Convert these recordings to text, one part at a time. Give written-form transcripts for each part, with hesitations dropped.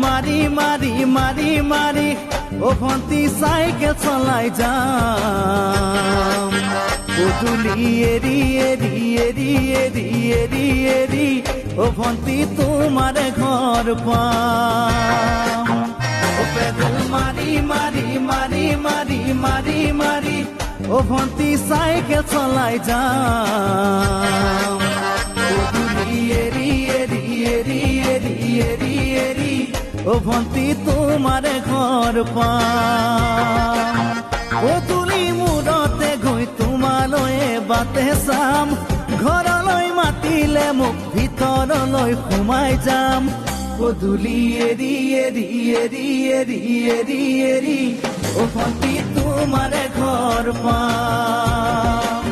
মারি মারি মারি মারি ও ভন্তি সাইকেল চলাই যাম পদূলি এরি এরি এরি এরি এরি এরি ও ভন্তি তোমার ঘর পাম ও পেদল মারি মারি মারি মারি মারি মারি ও ভন্তি সাইকেল চলাই যাম পদূলি এরি এরি এরি এরি এরি এরি ও ভন্তি তোমার ঘর পাম পদূলি মূৰতে গৈ তোমালৈয়ে বাটে চাম ঘৰলৈ মাতিলে মোক ভিতৰলৈ সোমাই যাম পদূলি এৰি এৰি এৰি এৰি এৰি এৰি ও ভন্তি তোমাৰ ঘৰ পাম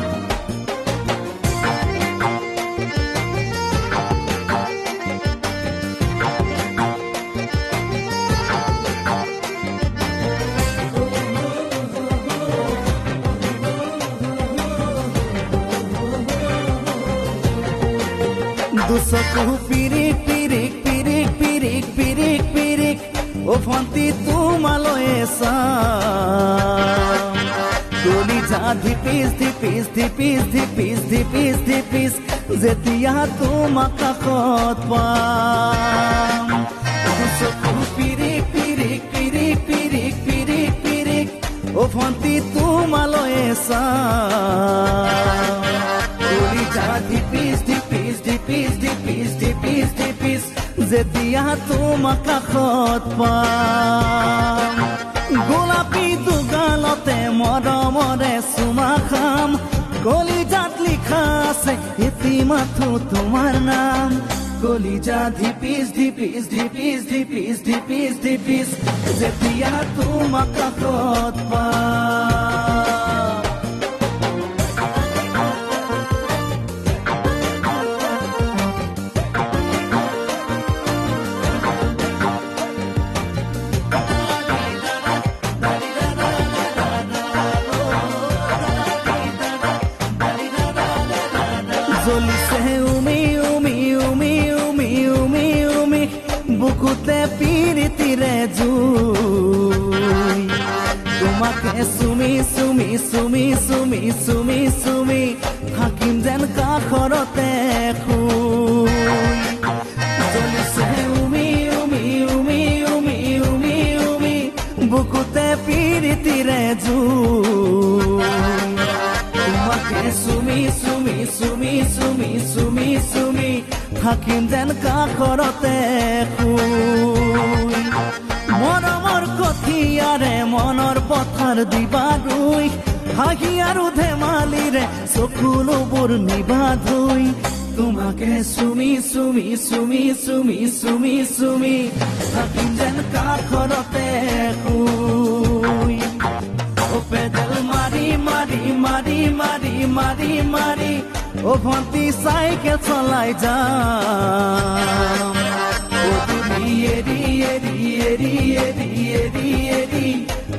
দুচকু পিৰিক পিৰিক পিৰিক পিৰিক পিৰিক পিৰিক ও ভন্তি তোমালৈয়ে চাম কলিজা ধিপিচ ধিপিচ ধিপিচ ধিপিচ ধিপিচ ধিপিচ যেতিয়া তোমাক কাষত পাম দুচকু পিৰিক পিৰিক পিৰিক পিৰিক পিৰিক পিৰিক ও ভন্তি তোমালৈয়ে চাম কলিজা ধিপিচ ধিপিচ ধিপিচ ধিপিচ ধিপিচ ধিপিচ যেতিয়া তোমাক কাষত পাম গোলাপী দুগালতে মৰমৰে চুমা খাম কলিজাত লিখা আছে এটি মাথো তোমাৰ নাম কলিজা ধিপিচ ধিপিচ ধিপিচ ধিপিচ ধিপিচ ধিপিচ যেতিয়া তোমাক কাষত পাম জ্বলিছে উমি উমি উমি উমি উমি উমি বুকুতে পিৰিতিৰে জুই তোমাকে চুমি চুমি চুমি চুমি চুমি চুমি থাকিম যেন কাষৰতে শুই জ্বলিছে উমি উমি উমি উমি উমি উমি বুকুতে পিৰিতিৰে জুই তোমাকে চুমি চুমি চুমি চুমি চুমি চুমি থাকিম যেন কাষৰতে শুই মৰমৰ কঠিয়াৰে মনৰ পথাৰ দিবা ৰুই হাঁহি আৰু ধেমালিৰে চকুলোবোৰ নিবা ধুই তোমাকে চুমি চুমি চুমি চুমি চুমি চুমি থাকিম যেন কাষৰতে শুই ও পেডেল মাৰি মাৰি মাৰি মাৰি মাৰি মাৰি ও ভন্তি চাইকেল চলাই যাম পদূলি এৰি এৰি এৰি এৰি এৰি এৰি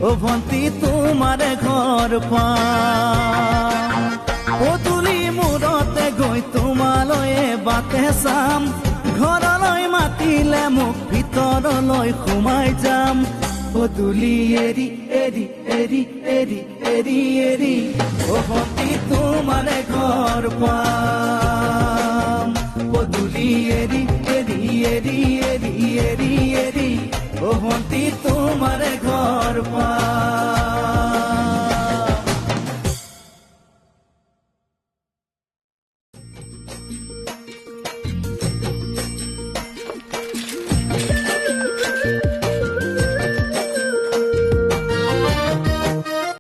ও ভন্তি তোমাৰ ঘৰ পাম পদূলি মূৰতে গৈ তোমালৈয়ে বাটে চাম ঘৰলৈ মাতিলে মোক ভিতৰলৈ সোমাই যাম পদূলি এৰি এৰি এৰি এৰি এৰি এৰি ও ভন্তি তোমাৰ ঘৰ পাম পদূলি এৰি এৰি এৰি এৰি এৰি এৰি ও ভন্তি তোমাৰ ঘৰ পাম